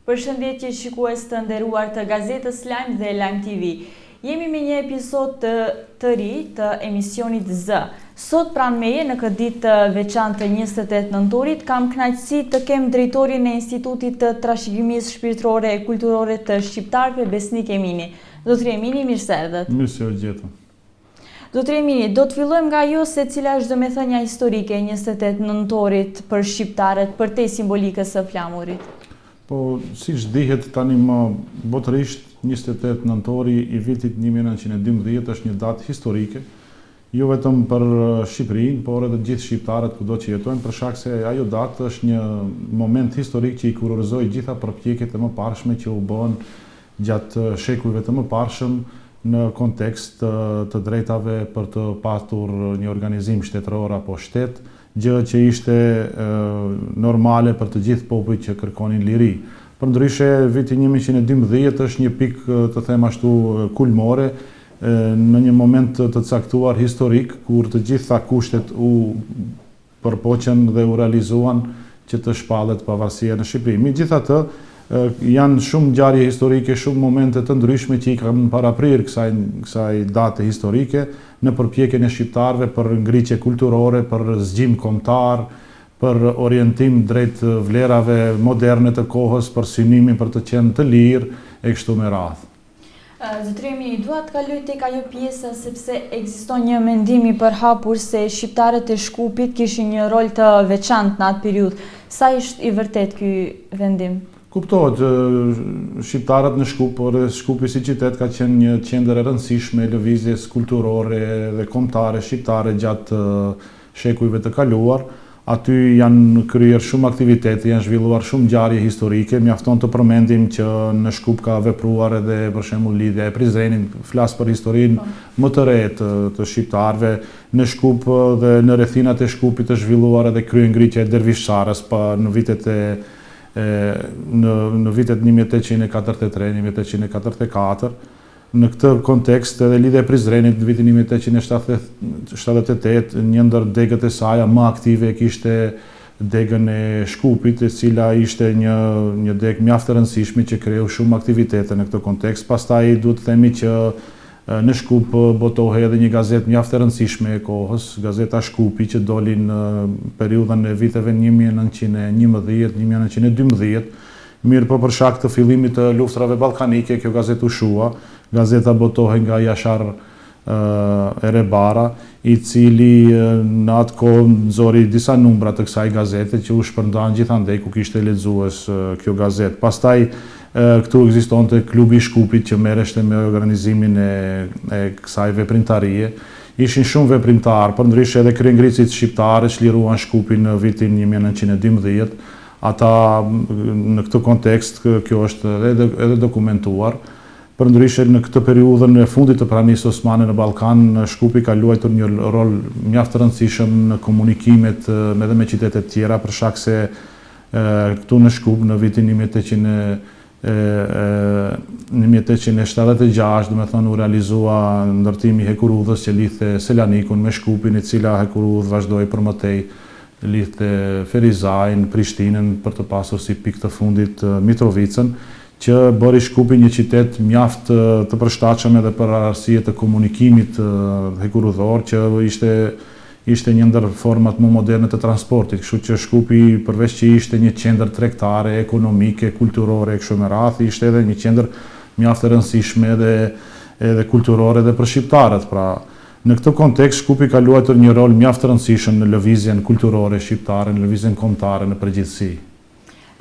Përshëndetje shikues të nderuar të gazetës Lajm dhe Lajm TV. Jemi me një episod të ri të emisionit Z. Sot pranë meje në këtë ditë të veçantë të 28 nëntorit kam kënaqësi të kem drejtorin e Institutit të Trashëgimisë Shpirtërore e Kulturore të Shqiptarëve Besnik Emini. Zotri Emini, mirë se erdhët. Mirë se u gjetëm. Zotri Emini, do të fillojmë nga jo se cila është domethënia historike e 28 nëntorit për shqiptarët, për te simbolikës së flamurit. Po, siç dihet tani më botërisht, 28 nëntori i vitit 1912 është një datë historike, jo vetëm për Shqipërinë, por edhe gjithë shqiptarët kudo që jetojnë, për shkak se ajo datë është një moment historik që i kurorëzoi gjitha përpjekjet e mëparshme që u bën gjatë shekujve të mëparshëm në kontekst të drejtave për të patur një organizim shtetëror apo shtet, gjë që ishte normale për të gjithë popujt që kërkonin liri. Përndryshe, viti 1912 është një pikë të them ashtu kulmore në një moment të caktuar historik, kur të gjitha kushtet u përpoqen dhe u realizuan që të shpallet pavarësia në Shqipëri. Megjithatë, janë shumë ngjarje historike, shumë momente të ndryshme që i kanë paraprirë kësaj date historike në përpjekjen e shqiptarëve për ngritje kulturore, për zgjim kombëtar, për orientim drejt vlerave moderne të kohës, për synimin për të qenë të lirë e kështu me radhë. Zotri Emini, dua të kaloj tek ajo pjesa sepse ekziston një mendim i përhapur se shqiptarët e Shkupit kishin një rol të veçantë në atë periudhë. Sa është i vërtet ky vendim? Kuptohet, shqiptarët në Shkup, por Shkupi si qytet ka qenë një qendër e rëndësishme e lëvizjes kulturore dhe kombëtare shqiptare gjatë shekujve të kaluar. Aty janë kryer shumë aktivitete, janë zhvilluar shumë ngjarje historike. Mjafton të përmendim që në Shkup ka vepruar edhe për shembull lidhja e Prizrenit, flas për historinë më të re të shqiptarëve. Në Shkup dhe në rrethinat e Shkupit është zhvilluar edhe kryengritja e dervishçarës në vitet 1843-1844. Në këtë kontekst edhe lidhja e Prizrenit në vitin 1878, një ndër degët e saj më aktive kishte degën e Shkupit, e cila ishte një degë mjaft e rëndësishme që kreu shumë aktivitete në këtë kontekst. Pastaj duhet të themi që në Shkup botohej edhe një gazetë mjaft e rëndësishme e kohës, gazeta Shkupi, që doli në periudhën e viteve 1911-1912, mirë po për shkak të fillimit të luftrave ballkanike, kjo gazetë u shua. Gazeta botohej nga Jashar Erebara, i cili në atë kohë nxori disa numra të kësaj gazete që u shpërndan gjithandej ku kishte lexues kjo gazetë. Pastaj këtu ekzistonte klubi i Shkupit që merreshte me organizimin e kësaj veprimtarie. Ishin shumë veprimtarë, përndryshe edhe kryengritësit shqiptarë çliruan Shkupin në vitin 1912. Ata në këtë kontekst, kjo është edhe dokumentuar. Përndryshe në këtë periudhën e fundit të pranisë osmane në Ballkan, Shkupi ka luajtur një rol mjaft të rëndësishëm në komunikimet edhe me qytetet tjera, për shkak se këtu në Shkup në vitin 1876, domethënë u realizua ndërtimi i hekurudhës që lidhte Selanikun me Shkupin, e cila hekurudhë vazhdoi për mëtej lidhte Ferizajin, Prishtinën, për të pasur si pikë të fundit Mitrovicën, që bëri Shkupin një qytet mjaft të përshtatshëm edhe për arsye të komunikimit hekurudhor, që ishte një ndër format më moderne të transportit, kështu që Shkupi përveç që ishte një qendër tregtare, ekonomike, kulturore e kështu me radhë, ishte edhe një qendër mjaft e rëndësishme edhe kulturore edhe për shqiptarët. Pra, në këtë kontekst Shkupi ka luajtur një rol mjaft të rëndësishëm në lëvizjen kulturore shqiptare, në lëvizjen kombëtare në përgjithësi.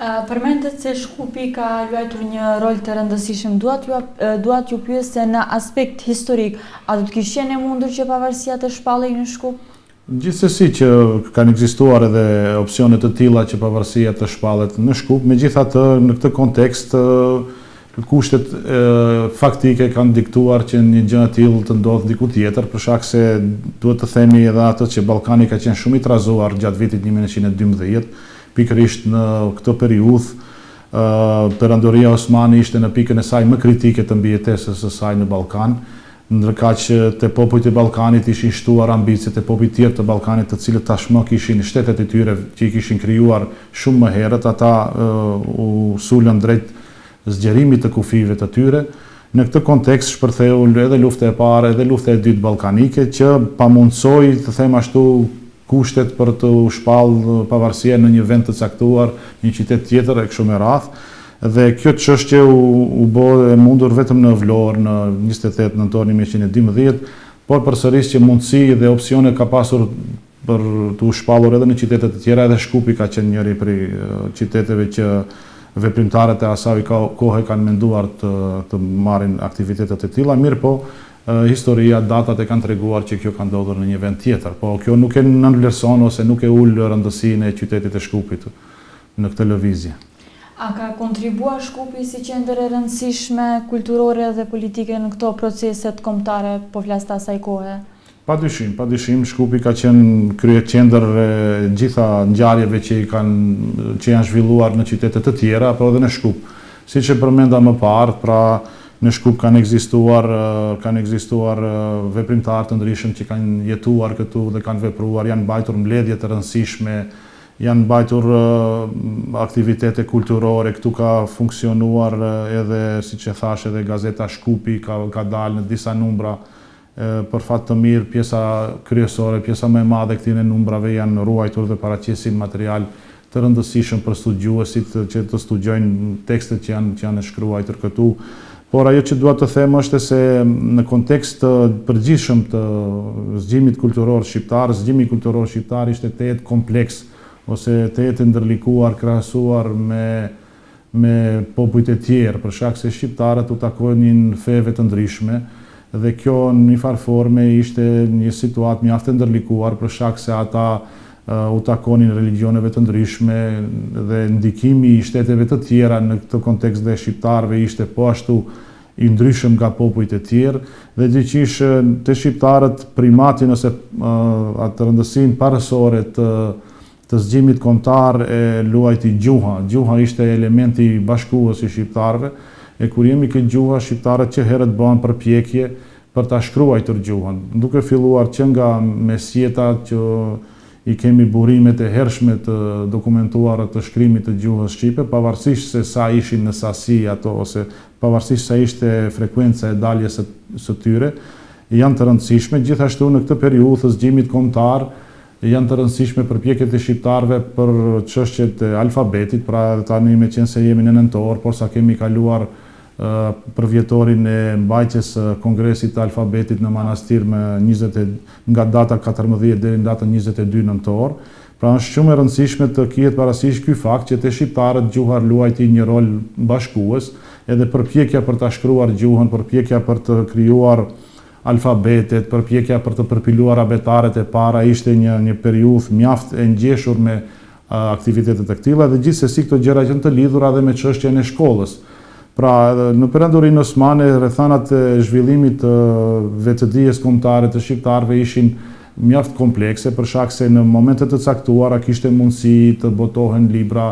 Përmendet se Shkupi ka luajtur një rol të rëndësishëm. Dua t'ju pyes se në aspekt historik, a do të kishte qenë e mundur që pavarësia të shpallej në Shkup? Gjithsesi që kanë ekzistuar edhe opsione të tilla që pavarësia të shpallet në Shkup, megjithatë në këtë kontekst kushtet faktike kanë diktuar që një gjë e tillë të ndodhë diku tjetër, për shkak se duhet të themi edhe atë që Ballkani ka qenë shumë i trazuar gjatë vitit 1912. Pikërisht në këtë periudhë perandoria osmane ishte në pikën e saj më kritike të mbijetesës së saj në Ballkan. ndërkaq te popujt e Ballkanit ishin shtuar ambicet e popujt tjerë të Ballkanit, të cilët tashmë kishin shtetet e tyre që i kishin krijuar shumë më herët, ata u sulën drejt zgjerimit të kufive të tyre. Në këtë kontekst shpërtheu edhe lufta e parë edhe lufta e dytë ballkanike, që pamundsoi, të them ashtu, kushtet për të shpallë pavarësia në një vend të caktuar, një qytet tjetër e kështu me radhë. Dhe kjo çështje u bë e mundur vetëm në Vlorë në 28 nëntor 1912, por përsëris që mundësi dhe opsione ka pasur për të u shpallur edhe në qytete të tjera, edhe Shkupi ka qenë njëri prej qyteteve që veprimtarët e asaj kohë kanë menduar të marrin aktivitetet e tilla, mirë po historia, datat e kanë treguar që kjo ka ndodhur në një vend tjetër, po kjo nuk e nënvlerëson ose nuk e ul rëndësinë e qytetit të Shkupit në këtë lëvizje. A ka kontribuar Shkupi si qendër e rëndësishme kulturore dhe politike në këto proceset kombëtare, po flas të asaj kohe? Padyshim, Shkupi ka qenë kryeqendër e gjitha ngjarjeve që janë zhvilluar në qytete të tjera, por edhe në Shkup. Siç e përmenda më parë, pra në Shkup kanë ekzistuar veprimtarë të ndryshëm që kanë jetuar këtu dhe kanë vepruar, janë mbajtur mbledhje të rëndësishme, janë mbajtur aktivitete kulturore, këtu ka funksionuar edhe, siç e thash, edhe gazeta Shkupi ka dalë në disa numra. Për fat të mirë, pjesa kryesore, pjesa më e madhe këtyre numrave janë ruajtur dhe paraqesin material të rëndësishëm për studiuesit që të studiojnë tekstet që janë shkruar këtu. Por ajo që dua të them është se në kontekst të përgjithshëm të zgjimit kulturor shqiptar, zgjimi kulturor shqiptar ishte tejet kompleks ose tejet ndërlikuar krahasuar me popujt e tjerë, për shkak se shqiptarët u takonin feve të ndryshme, dhe kjo në një farë forme ishte një situatë mjaft e ndërlikuar për shkak se ata u takonin religioneve të ndryshme dhe ndikimi i shteteve të tjera në këtë kontekst dhe shqiptarëve ishte po ashtu i ndryshëm nga popujt e tjerë, dhe gjithqish te shqiptarët primatin ose atë rëndësinë parësore të zgjimit kombëtar e luajti gjuha. Gjuha ishte elementi bashkues i shqiptarëve, e kur jemi këtë gjuha, shqiptarët që herët bën përpjekje për ta shkruar gjuhën, duke filluar që nga mesjeta që i kemi burimet e hershme të dokumentuara të shkrimit të gjuhës shqipe, pavarësisht se sa ishin në sasi ato, ose pavarësisht sa ishte frekuenca e daljes së tyre, janë të rëndësishme. Gjithashtu në këtë periudhë të zgjimit kombëtar janë të rëndësishme përpjekjet e shqiptarëve për çështjet e alfabetit, pra tani me qenë se jemi në nëntor, por sa kemi kaluar për vjetorin e mbajtjes Kongresit të Alfabetit në Manastir nga data 14 deri në datën 22 nëntor. Pra është shumë e rëndësishme të kihet parasysh ky fakt që te shqiptarët gjuha luajti një rol bashkues, edhe përpjekja për ta shkruar gjuhën, përpjekja për të krijuar alfabetet, përpjekja për të përpiluar abetaret e para ishte një periudhë mjaft e ngjeshur me aktivitetet e këtilla, dhe gjithsesi këto gjëra janë të lidhura edhe me çështjen e shkollës. Pra, në perandorinë osmane, rrethanat e zhvillimit të vetëdijes kombëtare të shqiptarëve ishin mjaft komplekse, për shkak se në momente të caktuara kishte mundësi të botohen libra,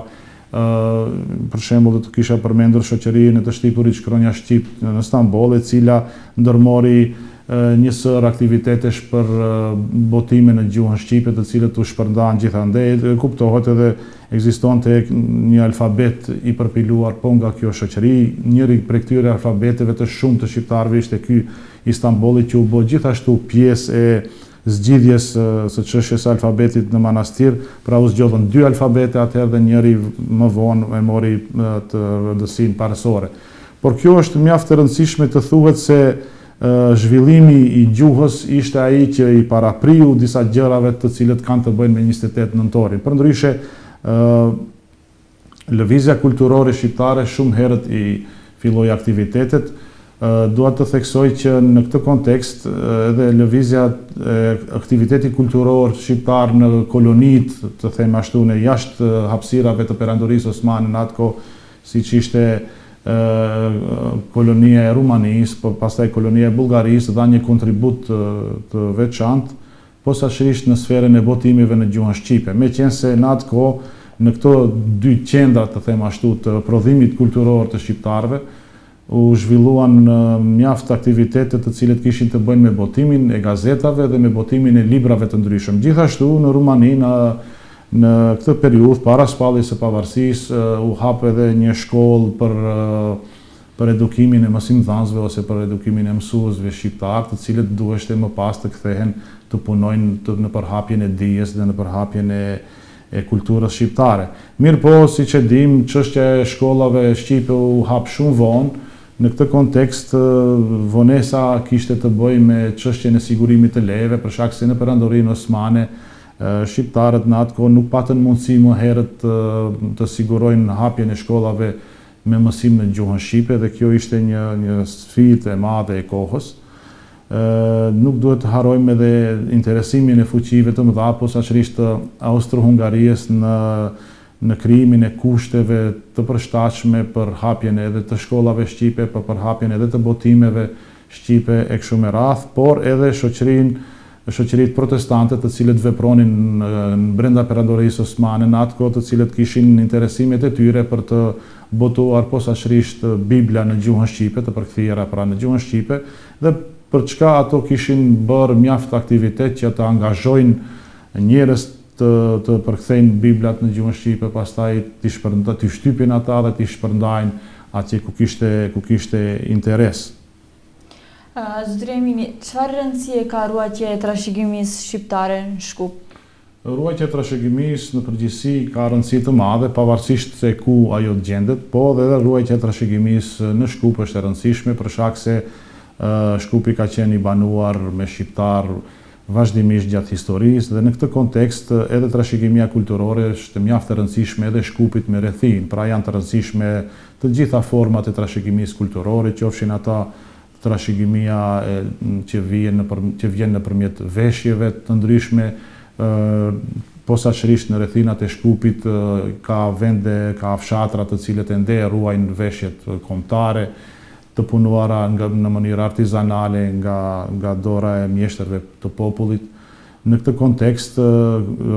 për shembull të kisha përmendur shoqërinë të shtipurit Shkronja Shqip në Stamboll, e cila ndërmori një sër aktivitetesh për botime në gjuhën shqipe, të cilët u shpërndan gjithandej. Kuptohet edhe ekzistonte një alfabet i përpiluar po nga kjo shoqëri. Njëri prej këtyre alfabeteve të shumë të shqiptarëve ishte ky i Stambollit, që u bë gjithashtu pjesë e zgjidhjes së çështjes së alfabetit në Manastir. Pra u zgjodhën dy alfabete atëherë dhe njëri më vonë e mori të rëndësinë parësore. Por kjo është mjaft e rëndësishme të thuhet se zhvillimi i gjuhës ishte ai që i parapriu disa gjërave të cilët kanë të bëjnë me 28 nëntorin. Përndryshe, lëvizja kulturore shqiptare shumë herët i filloi aktivitetet. Dua të theksoj që në këtë kontekst edhe lëvizja aktiviteti kulturor shqiptar në kolonit, të them ashtu, në jashtë hapësirave të perandorisë osmane në atë kohë, siç ishte kolonia e Rumanisë, pastaj kolonia e Bullgarisë, dha një kontribut të veçantë, posaçërisht në sferën e botimeve në gjuhën shqipe. Meqense në atë kohë, në këto dy qendra, të them ashtu, të prodhimit kulturor të shqiptarëve, u zhvilluan mjaft aktivitete të cilët kishin të bëjnë me botimin e gazetave dhe me botimin e librave të ndryshëm. Gjithashtu në Rumani në këtë periudhë para shpalljes së pavarësisë u hap edhe një shkollë për edukimin e mësimdhënësve ose për edukimin e mësuesve shqiptar, të cilët duheshte më pas të kthehen të punojnë në përhapjen e dijes dhe në përhapjen e kulturës shqiptare. Mirë po, siç e dim, çështja e shkollave shqipe u hap shumë vonë. Në këtë kontekst, vonesa kishte të bëjë me çështjen e sigurimit të lejeve, për shkak se në perandorinë osmane shqiptarët në atë kohë nuk patën mundësi më herët të sigurojnë hapjen e shkollave me mësim në gjuhën shqipe, dhe kjo ishte një sfidë e madhe e kohës. Nuk duhet të harrojmë edhe interesimin e fuqive të mëdha posaçërisht të Austro-Hungarisë në krijimin e kushteve të përshtatshme për hapjen edhe të shkollave shqipe, për hapjen edhe të botimeve shqipe e kështu me radhë, por edhe shoqëritë protestante të cilët vepronin brenda perandorisë osmane në atë kohë, të cilët kishin interesimet e tyre për të botuar posaçërisht Bibla në gjuhën shqipe, të përkthyera pra në gjuhën shqipe, dhe për çka ato kishin bërë mjaft aktivitet që të angazhojnë njerëz të përkthejnë Biblat në gjuhën shqipe, pastaj t'i shtypin ata dhe t'i shpërndajnë atje ku kishte interes. Zotëri Emini, çfarë rëndësie ka ruajtja e trashëgimisë shqiptare në Shkup? Ruajtja e trashëgimisë në përgjithësi ka rëndësi të madhe, pavarësisht se ku ajo gjendet, po edhe ruajtja e trashëgimisë në Shkup është e rëndësishme për shkak se Shkupi ka qenë i banuar me shqiptar vazhdimisht gjatë historisë, dhe në këtë kontekst edhe trashëgimia kulturore është mjaft e rëndësishme edhe Shkupit me rrethin. Pra janë të rëndësishme të gjitha format e trashëgimisë kulturore, qofshin ata trashëgimia që vjen nëpërmjet veshjeve të ndryshme, posaçërisht në rrethinat e Shkupit ka vende, ka fshatra të cilët ende ruajnë veshjet kombëtare, të punuara në mënyrë artizanale nga dora e mjeshtërve të popullit. Në këtë kontekst,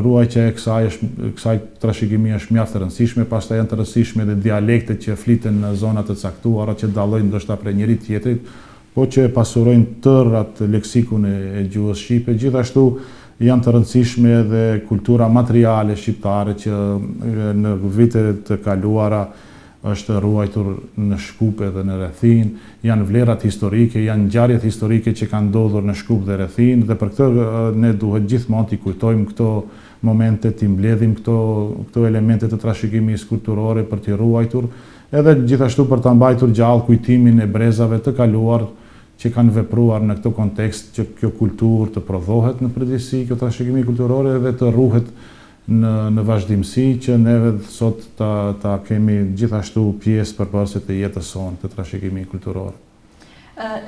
ruajtja e kësaj trashëgimie është mjaft e rëndësishme, pastaj janë të rëndësishme edhe dialektet që fliten në zona të caktuara, që dallojnë ndoshta prej njëri tjetrit, po që pasurojnë tërë atë leksikun e gjuhës shqipe. Gjithashtu janë të rëndësishme edhe kultura materiale shqiptare që në vitet të kaluara është ruajtur në Shkup edhe në rrethin, janë vlerat historike, janë ngjarjet historike që kanë ndodhur në Shkup dhe rrethin, dhe për këtë ne duhet gjithmonë t'i kujtojmë këto momente, t'i mbledhim këto elemente të trashëgimisë kulturore për t'i ruajtur, edhe gjithashtu për ta mbajtur gjallë kujtimin e brezave të kaluar që kanë vepruar në këtë kontekst, që kjo kulturë të prodhohet në përgjithësi, kjo trashëgimi kulturore, dhe të ruhet në vazhdimsi, që neve sot ta kemi gjithashtu pjesë përbërëse të jetës sonë të trashëgimi kulturor.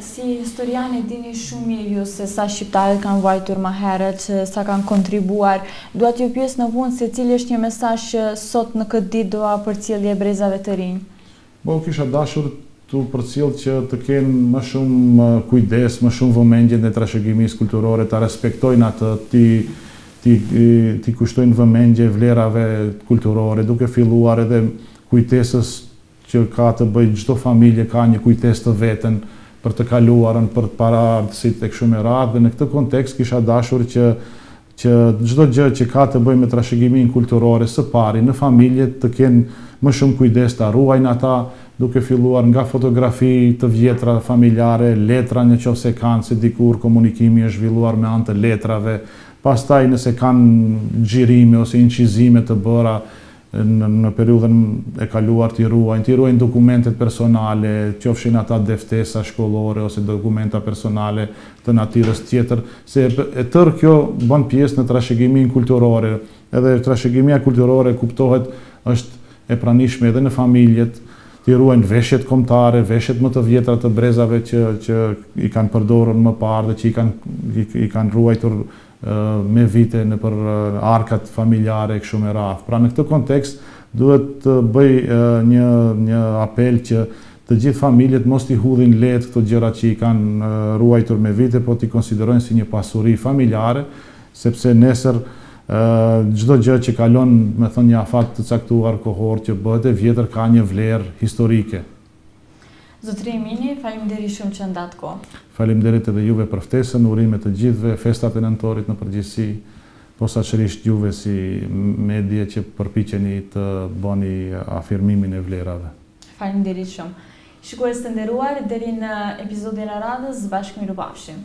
Si historian e dini shumë mirë ju se sa shqiptarët kanë vajtur më herët, sa kanë kontribuar. Dua t'ju pyes në fund se cili është një mesazh që sot në këtë ditë do përcjellje brezave të rinj? Kisha dashur t'u përcjell që të kenë më shumë kujdes, më shumë vëmendje në trashëgimisë kulturore, ta respektojnë atë, ti kushtojnë vëmendje vlerave kulturore, duke filluar edhe kujtesës që ka të bëjë çdo familje, ka një kujtesë të veten për të kaluarën, për paraardhësit e kështu me radhë, dhe në këtë kontekst kisha dashur që çdo gjë që ka të bëjë me trashëgiminë kulturore së pari në familje të kenë më shumë kujdes, ta ruajnë ata, duke filluar nga fotografi të vjetra familjare, letra nëse kanë, se dikur komunikimi është zhvilluar me anë të letrave. Pastaj nëse kanë xhirime ose incizime të bëra në periudhën e kaluar, t'i ruajnë dokumentet personale, qofshin ata deftesa shkollore ose dokumenta personale të natyrës tjetër, se e tërë kjo bën pjesë në trashëgiminë kulturore. Edhe trashëgimia kulturore kuptohet është e pranishme edhe në familjet, t'i ruajnë veshjet kombëtare, veshjet më të vjetra të brezave që i kanë përdorur më parë dhe që i kanë ruajtur me vite në për arkat familjare kështu me radhë. Pra në këtë kontekst duhet të bëj një apel që të gjithë familjet mos t'i hudhin lehtë këto gjëra që i kanë ruajtur me vite, po t'i konsiderojnë si një pasuri familjare, sepse nesër çdo gjë që kalon, me thënë, një afat të caktuar kohor që bëhet e vjetër, ka një vlerë historike. Zotëri Emini, faleminderit shumë që ndatë kohë. Faleminderit edhe juve për ftesën, urime të gjithëve, festat e nëntorit në përgjithësi, posaçërisht juve si medie që përpiqeni të bëni afirmimin e vlerave. Faleminderit shumë. Shikues të nderuar, deri në episodin e radhës, bashkë mirupafshim.